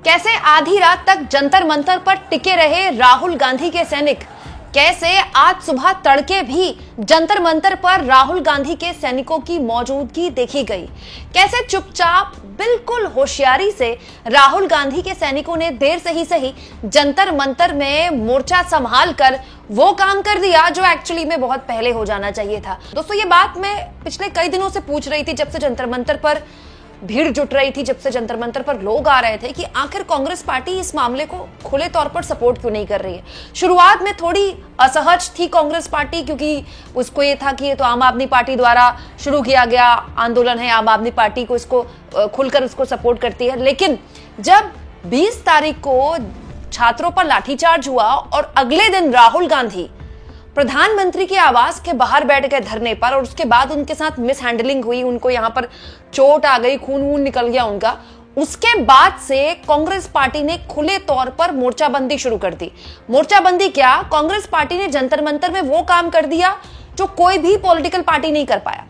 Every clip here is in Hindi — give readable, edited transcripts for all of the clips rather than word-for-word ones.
कैसे आधी रात तक जंतर मंतर पर टिके रहे राहुल गांधी के सैनिक, कैसे आज सुबह तड़के भी जंतर मंतर पर राहुल गांधी के सैनिकों की मौजूदगी देखी गई, कैसे चुपचाप बिल्कुल होशियारी से राहुल गांधी के सैनिकों ने देर से ही सही जंतर मंतर में मोर्चा संभाल कर वो काम कर दिया जो एक्चुअली में बहुत पहले हो जाना चाहिए था। दोस्तों, ये बात मैं पिछले कई दिनों से पूछ रही थी, जब से जंतर मंतर पर भीड़ जुट रही थी, जब से जंतर मंतर पर लोग आ रहे थे कि आखिर कांग्रेस पार्टी इस मामले को खुले तौर पर सपोर्ट क्यों नहीं कर रही है। शुरुआत में थोड़ी असहज थी कांग्रेस पार्टी, क्योंकि उसको ये था कि ये तो आम आदमी पार्टी द्वारा शुरू किया गया आंदोलन है, आम आदमी पार्टी को इसको खुलकर उसको सपोर्ट करती है। लेकिन जब 20 तारीख को छात्रों पर लाठीचार्ज हुआ और अगले दिन राहुल गांधी प्रधानमंत्री के आवास के बाहर बैठ गए धरने पर, और उसके बाद उनके साथ मिस हैंडलिंग हुई, उनको यहां पर चोट आ गई, खून वून निकल गया उनका, उसके बाद से कांग्रेस पार्टी ने खुले तौर पर मोर्चाबंदी शुरू कर दी। मोर्चाबंदी क्या, कांग्रेस पार्टी ने जंतर मंतर में वो काम कर दिया जो कोई भी पॉलिटिकल पार्टी नहीं कर पाया,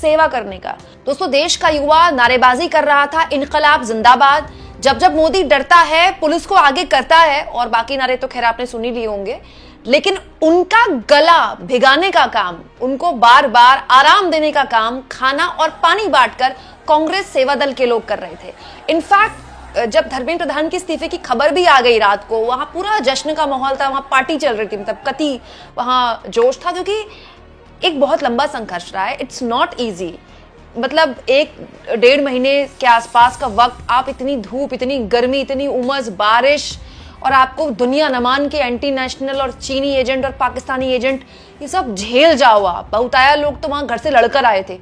सेवा करने का। दोस्तों, देश का युवा नारेबाजी कर रहा था, इनकलाब जिंदाबाद, जब जब मोदी डरता है पुलिस को आगे करता है, और बाकी नारे तो खैर आपने सुन ही लिए होंगे। लेकिन उनका गला भिगाने का काम, उनको बार बार आराम देने का काम खाना और पानी बांटकर कांग्रेस सेवा दल के लोग कर रहे थे। इनफैक्ट जब धर्मेंद्र प्रधान के इस्तीफे की खबर भी आ गई रात को, वहां पूरा जश्न का माहौल था, वहां पार्टी चल रही थी, मतलब कति वहां जोश था, क्योंकि एक बहुत लंबा संघर्ष रहा है। इट्स नॉट ईजी, मतलब 1-1.5 महीने के आसपास का वक्त, आप इतनी धूप, इतनी गर्मी, इतनी उमस, बारिश, और आपको दुनिया नमान के एंटी नेशनल और चीनी एजेंट और पाकिस्तानी एजेंट, ये सब झेल जाओ आप। बहुताया लोग तो वहां घर से लड़कर आए थे,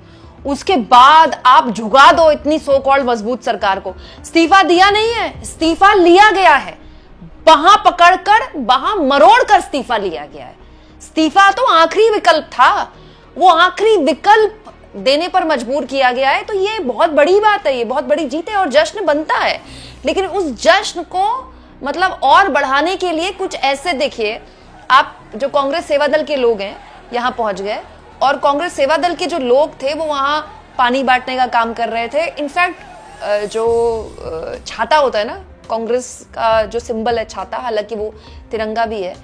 उसके बाद आप झुका दो इतनी सो कॉल्ड मजबूत सरकार को। इस्तीफा दिया नहीं है, इस्तीफा लिया गया है, बाहां पकड़कर, बाहां मरोड़कर इस्तीफा लिया गया है। इस्तीफा तो आखिरी विकल्प था, वो आखिरी विकल्प देने पर मजबूर किया गया है। तो ये बहुत बड़ी बात है, ये बहुत बड़ी जीत है और जश्न बनता है। लेकिन उस जश्न को मतलब और बढ़ाने के लिए कुछ ऐसे देखिए, आप जो कांग्रेस सेवा दल के लोग हैं यहां पहुंच गए, और कांग्रेस सेवा दल के जो लोग थे वो वहां पानी बांटने का काम कर रहे थे। इनफैक्ट जो छाता होता है ना, कांग्रेस का जो सिंबल है छाता, हालांकि वो तिरंगा भी है,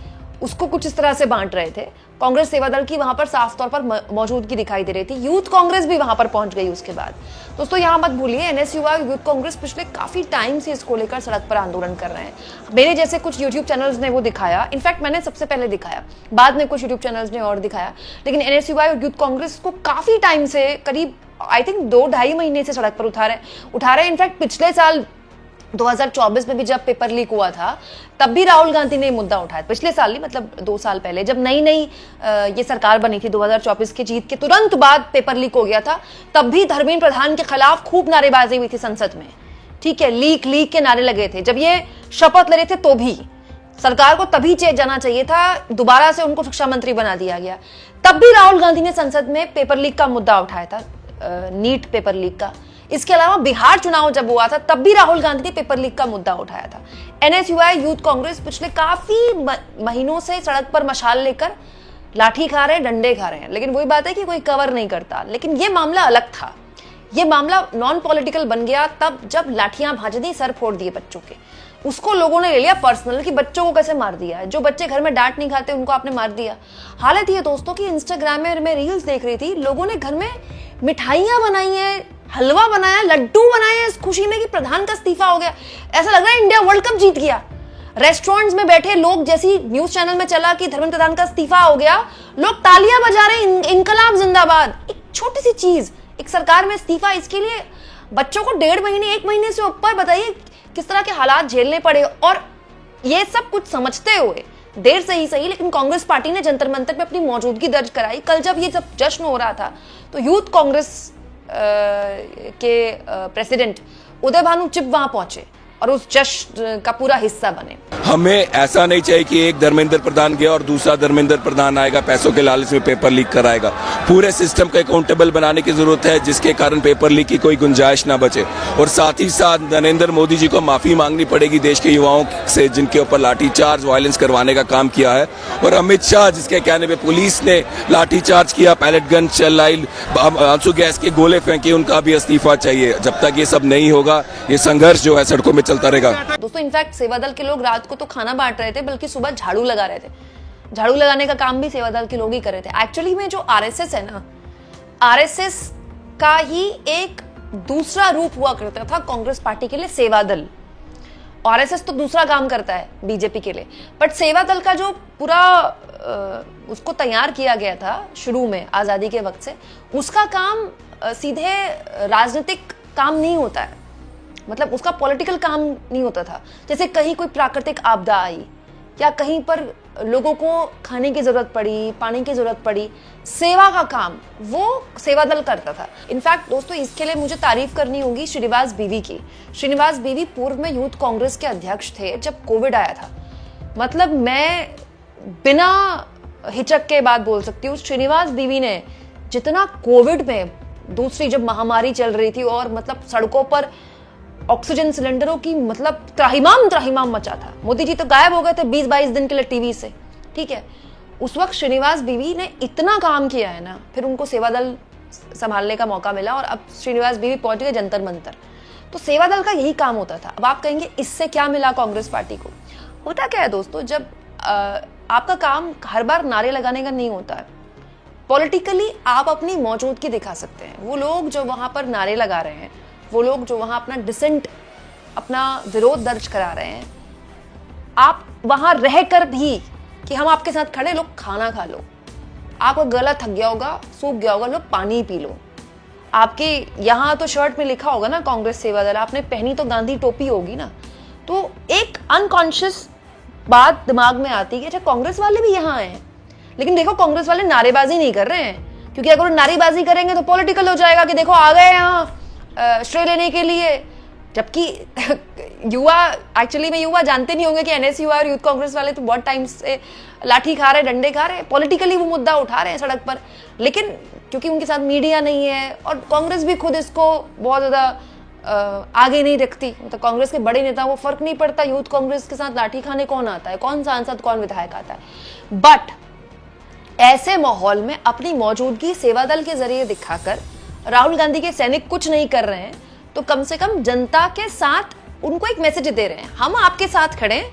उसको कुछ इस तरह से बांट रहे थे। कांग्रेस सेवा दल की वहां पर साफ तौर पर मौजूदगी दिखाई दे रही थी। यूथ कांग्रेस भी वहां पर पहुंच गई उसके बाद। दोस्तों, यहां मत भूलिए, एनएसयूआई और यूथ कांग्रेस पिछले काफी टाइम से इसको लेकर सड़क पर आंदोलन कर रहे हैं। मेरे जैसे कुछ यूट्यूब चैनल्स ने वो दिखाया, इनफैक्ट मैंने सबसे पहले दिखाया, बाद में कुछ यूट्यूब चैनल्स ने और दिखाया। लेकिन एनएसयूआई और यूथ कांग्रेस को काफी टाइम से, करीब आई थिंक 2-2.5 महीने से सड़क पर उठा रहे। इनफैक्ट पिछले साल 2024 में भी जब पेपर लीक हुआ था, तब भी राहुल गांधी ने मुद्दा उठाया। पिछले साल नहीं, मतलब 2 साल पहले, जब नई ये सरकार बनी थी 2024 की जीत के तुरंत बाद पेपर लीक हो गया था, तब भी धर्मेंद्र प्रधान के खिलाफ खूब नारेबाजी हुई थी संसद में। ठीक है, लीक के नारे लगे थे। जब ये शपथ ले रहे थे तो भी सरकार को तभी चेंज जाना चाहिए था, दोबारा से उनको शिक्षा मंत्री बना दिया गया। तब भी राहुल गांधी ने संसद में पेपर लीक का मुद्दा उठाया था, नीट पेपर लीक का। इसके अलावा बिहार चुनाव जब हुआ था, तब भी राहुल गांधी ने पेपर लीक का मुद्दा उठाया था। एनएसयूआई, यूथ कांग्रेस पिछले काफी महीनों से सड़क पर मशाल लेकर लाठी खा रहे हैं, डंडे खा रहे हैं। लेकिन वही बात है कि कोई कवर नहीं करता। लेकिन ये मामला अलग था, ये मामला नॉन पॉलिटिकल बन गया तब जब लाठियां भाज दी, सर फोड़ दिए बच्चों के। उसको लोगों ने ले लिया पर्सनल कि बच्चों को कैसे मार दिया है, जो बच्चे घर में डांट नहीं खाते उनको आपने मार दिया। हालत ये दोस्तों कि इंस्टाग्राम में मैं रील्स देख रही थी, लोगों ने घर में मिठाइयां बनाई है, हलवा बनाया, लड्डू बनाए हैं इस खुशी में कि प्रधान का इस्तीफा हो गया। ऐसा लग रहा है इंडिया वर्ल्ड कप जीत गया। रेस्टोरेंट्स में बैठे लोग, जैसी न्यूज चैनल में चला कि धर्मेंद्र प्रधान का इस्तीफा हो गया, लोग तालियां बजा रहे हैं, इनकलाब जिंदाबाद। एक छोटी सी चीज, एक सरकार में इस्तीफा, इसके लिए बच्चों को 1.5 महीने 1 महीने से ऊपर, बताइए किस तरह के हालात झेलने पड़े। और ये सब कुछ समझते हुए देर से ही सही, लेकिन कांग्रेस पार्टी ने जंतर मंतर पे अपनी मौजूदगी दर्ज कराई। कल जब ये सब जश्न हो रहा था तो यूथ कांग्रेस के प्रेसिडेंट उदय भानु चिप वहां पहुंचे और उस जश्न का पूरा हिस्सा बने। हमें ऐसा नहीं चाहिए कि एक धर्मेंद्र प्रधान गया और दूसरा धर्मेंद्र प्रधान आएगा, पैसों के लालच में पेपर लीक कराएगा। पूरे सिस्टम को अकाउंटेबल बनाने की जरूरत है, जिसके कारण पेपर लीक की कोई गुंजाइश ना बचे। और साथ ही साथ नरेंद्र मोदी जी को माफी मांगनी पड़ेगी देश के युवाओं से जिनके ऊपर लाठीचार्ज, वायलेंस करवाने का काम किया है। और अमित शाह जिसके कहने पे पुलिस ने लाठीचार्ज किया, पैलेट गन चलाई, आंसू गैस के गोले फेंके, उनका भी इस्तीफा चाहिए। जब तक ये सब नहीं होगा, ये संघर्ष जो है सड़कों में चलता रहेगा। दोस्तों इनफैक्ट सेवा दल के लोग रात को तो खाना बांट रहे थे, बल्कि सुबह झाड़ू लगा रहे थे। झाड़ू लगाने का काम भी सेवा दल के लोग ही कर रहे थे। एक्चुअली में जो आरएसएस है ना, आरएसएस का ही एक दूसरा रूप हुआ करता था कांग्रेस पार्टी के लिए सेवा दल। आरएसएस तो दूसरा काम करता है बीजेपी के लिए, बट सेवा दल का जो पूरा उसको तैयार किया गया था शुरू में आजादी के वक्त से, उसका काम सीधे राजनीतिक काम नहीं होता है, मतलब उसका पॉलिटिकल काम नहीं होता था। जैसे कहीं कोई प्राकृतिक आपदा आई या कहीं पर लोगों को खाने की जरूरत पड़ी, पानी की जरूरत पड़ी, सेवा का काम वो सेवा दल करता था। इनफैक्ट दोस्तों इसके लिए मुझे तारीफ करनी होगी श्रीनिवास बीवी की। श्रीनिवास बीवी पूर्व में यूथ कांग्रेस के अध्यक्ष थे जब कोविड आया था। मतलब मैं बिना हिचक के बात बोल सकती हूँ, श्रीनिवास बीवी ने जितना कोविड में दूसरी जब महामारी चल रही थी और मतलब सड़कों पर ऑक्सीजन सिलेंडरों की मतलब त्राहिमाम मचा था। मोदी जी तो गायब हो गए थे 20-22 दिन के लिए टीवी से, ठीक है। उस वक्त श्रीनिवास बीवी ने इतना काम किया है ना, फिर उनको सेवा दल संभालने का मौका मिला और अब श्रीनिवास बीवी पहुंच गए जंतर मंतर। तो सेवा दल का यही काम होता था। अब आप कहेंगे इससे क्या मिला कांग्रेस पार्टी को? होता क्या है दोस्तों, जब आपका काम हर बार नारे लगाने का नहीं होता है, पॉलिटिकली आप अपनी मौजूदगी दिखा सकते हैं। वो लोग जो वहां पर नारे लगा रहे हैं, वो लोग जो वहां अपना डिसेंट, अपना विरोध दर्ज करा रहे हैं, आप वहां रहकर भी कि हम आपके साथ खड़े, लोग खाना खा लो, आपका गला थक गया होगा, सूख गया होगा, लो पानी पी लो, आपके यहाँ तो शर्ट में लिखा होगा ना कांग्रेस सेवा दल, आपने पहनी तो गांधी टोपी होगी ना। तो एक अनकॉन्शियस बात दिमाग में आती है कि अच्छा कांग्रेस वाले भी यहाँ आए हैं। लेकिन देखो कांग्रेस वाले नारेबाजी नहीं कर रहे हैं, क्योंकि अगर वो नारेबाजी करेंगे तो पॉलिटिकल हो जाएगा कि देखो आ गए यहाँ श्रेय लेने के लिए। जबकि युवा, एक्चुअली में युवा जानते नहीं होंगे कि एनएस युवा और यूथ कांग्रेस वाले तो बहुत टाइम से लाठी खा रहे, डंडे खा रहे, पॉलिटिकली वो मुद्दा उठा रहे हैं सड़क पर। लेकिन क्योंकि उनके साथ मीडिया नहीं है और कांग्रेस भी खुद इसको बहुत ज्यादा आगे नहीं रखती, तो कांग्रेस के बड़े नेता वो फर्क नहीं पड़ता यूथ कांग्रेस के साथ लाठी खाने कौन आता है, कौन सांसद कौन विधायक आता है। बट ऐसे माहौल में अपनी मौजूदगी सेवा दल के जरिए दिखाकर राहुल गांधी के सैनिक कुछ नहीं कर रहे हैं, तो कम से कम जनता के साथ उनको एक मैसेज दे रहे हैं, हम आपके साथ खड़े हैं,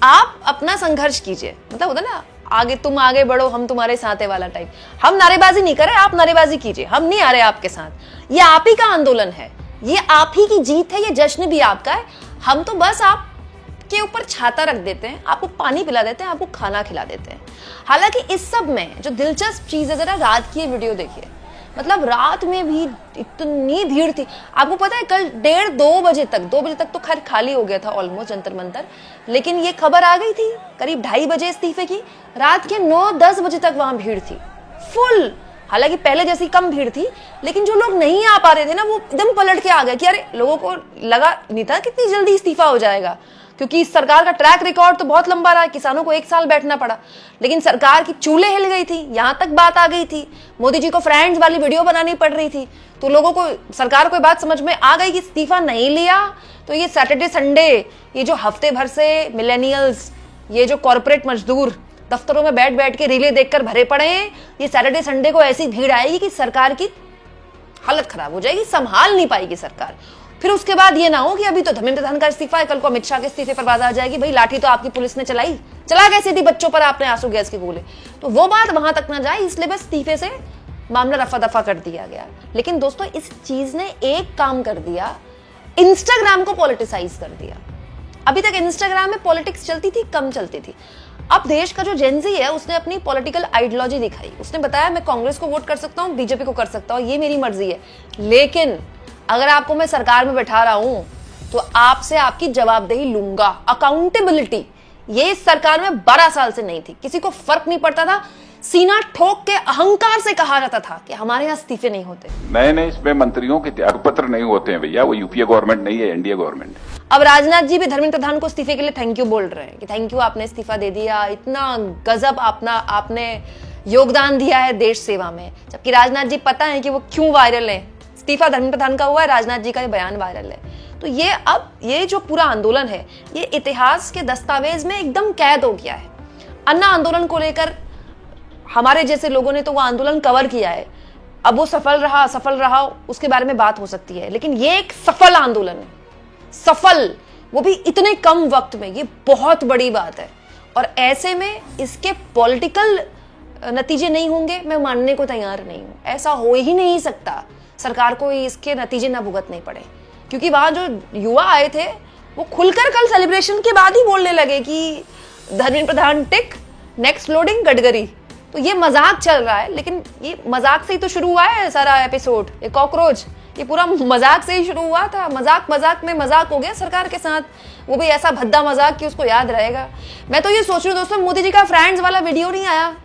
आप अपना संघर्ष कीजिए। मतलब होता ना, आगे तुम आगे बढ़ो हम तुम्हारे साथ है वाला टाइप। हम नारेबाजी नहीं कर रहे, आप नारेबाजी कीजिए, हम नहीं आ रहे आपके साथ। ये आप ही का आंदोलन है, ये आप ही की जीत है, ये जश्न भी आपका है। हम तो बस आपके ऊपर छाता रख देते हैं, आपको पानी पिला देते हैं, आपको खाना खिला देते हैं। हालांकि इस सब में जो दिलचस्प चीज है, जरा रात की ये वीडियो देखिए। मतलब रात में भी इतनी भीड़ थी। आपको पता है कल 1:30-2 बजे तक तो खैर खाली हो गया था ऑलमोस्ट जंतर मंतर, लेकिन ये खबर आ गई थी करीब 2:30 बजे इस्तीफे की। रात के 9-10 बजे तक वहां भीड़ थी फुल। हालांकि पहले जैसी कम भीड़ थी, लेकिन जो लोग नहीं आ पा रहे थे ना, वो एकदम पलट के आ गए कि अरे, लोगों को लगा नहीं था कितनी जल्दी इस्तीफा हो जाएगा, क्योंकि इस सरकार का ट्रैक रिकॉर्ड तो बहुत लंबा रहा है, किसानों को 1 साल बैठना पड़ा। लेकिन सरकार की चूल्हे हिल गई थी, यहां तक बात आ गई थी, मोदी जी को फ्रेंड्स वाली वीडियो बनानी पड़ रही थी। तो लोगों को, सरकार को बात समझ में आ गई कि इस्तीफा नहीं लिया तो ये सैटरडे संडे, ये जो हफ्ते भर से मिलेनियल्स, ये जो कॉर्पोरेट मजदूर दफ्तरों में बैठ बैठ के रीले देखकर भरे पड़े हैं, ये सैटरडे संडे को ऐसी भीड़ आएगी कि सरकार की हालत खराब हो जाएगी, संभाल नहीं पाएगी सरकार। फिर उसके बाद ये ना हो कि अभी तो धर्मेंद्र प्रधान का इस्तीफा है, कल को अमित शाह के इस्तीफे पर बात आ जाएगी, भाई लाठी तो आपकी पुलिस ने चला कैसे दी बच्चों पर आपने आंसू गैस के गोले। तो वो बात वहां तक ना जाए, इसलिए बस इस्तीफे से मामला रफा दफा कर दिया गया। लेकिन दोस्तों इस चीज ने एक काम कर दिया, इंस्टाग्राम को पॉलिटिसाइज कर दिया। अभी तक इंस्टाग्राम में पॉलिटिक्स चलती थी, कम चलती थी। अब देश का जो जेनजी है उसने अपनी पॉलिटिकल आइडियोलॉजी दिखाई। उसने बताया मैं कांग्रेस को वोट कर सकता हूँ, बीजेपी को कर सकता हूँ, ये मेरी मर्जी है, लेकिन अगर आपको मैं सरकार में बैठा रहा हूं तो आपसे आपकी जवाबदेही लूंगा, अकाउंटेबिलिटी। ये इस सरकार में 12 साल से नहीं थी, किसी को फर्क नहीं पड़ता था, सीना ठोक के अहंकार से कहा जाता था कि हमारे यहाँ इस्तीफे नहीं होते। नए इसमें मंत्रियों के त्यागपत्र नहीं होते हैं भैया, वो यूपीए गवर्नमेंट नहीं है, एनडीए गवर्नमेंट। अब राजनाथ जी भी धर्मेंद्र प्रधान को इस्तीफे के लिए थैंक यू बोल रहे हैं कि थैंक यू, आपने इस्तीफा दे दिया, इतना गजब आपने योगदान दिया है देश सेवा में। जबकि राजनाथ जी पता है कि वो क्यों वायरल है, इस्तीफा धर्मेंद्र प्रधान का हुआ है, राजनाथ जी का ये बयान वायरल है। तो ये अब ये जो पूरा आंदोलन है, ये इतिहास के दस्तावेज में एकदम कैद हो गया है। अन्ना आंदोलन को लेकर हमारे जैसे लोगों ने तो वो आंदोलन कवर किया है, अब वो सफल रहा असफल रहा उसके बारे में बात हो सकती है, लेकिन ये एक सफल आंदोलन है, सफल। वो भी इतने कम वक्त में, ये बहुत बड़ी बात है। और ऐसे में इसके पॉलिटिकल नतीजे नहीं होंगे, मैं मानने को तैयार नहीं हूं। ऐसा हो ही नहीं सकता, सरकार को इसके नतीजे ना भुगतने पड़े, क्योंकि वहां जो युवा आए थे वो खुलकर कल सेलिब्रेशन के बाद ही बोलने लगे कि धर्मेंद्र प्रधान टिक, नेक्स्ट लोडिंग गडकरी। तो ये मजाक चल रहा है, लेकिन ये मजाक से ही तो शुरू हुआ है सारा एपिसोड। ये कॉकरोच, ये पूरा मजाक से ही शुरू हुआ था। मजाक मजाक में मजाक हो गया सरकार के साथ, वो भी ऐसा भद्दा मजाक कि उसको याद रहेगा। मैं तो ये सोच रही हूँ दोस्तों, मोदी जी का फ्रेंड्स वाला वीडियो नहीं आया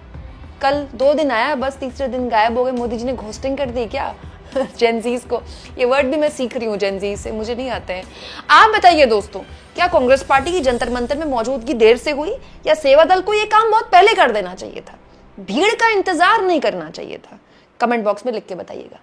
कल, 2 दिन आया, बस तीसरे दिन गायब हो गए। मोदी जी ने घोस्टिंग कर दी क्या जेनजीज को? ये वर्ड भी मैं सीख रही हूँ जेनजीज से, मुझे नहीं आते हैं। आप बताइए दोस्तों, क्या कांग्रेस पार्टी की जंतर मंतर में मौजूदगी देर से हुई, या सेवा दल को ये काम बहुत पहले कर देना चाहिए था? भीड़ का इंतजार नहीं करना चाहिए था? कमेंट बॉक्स में लिख के बताइएगा।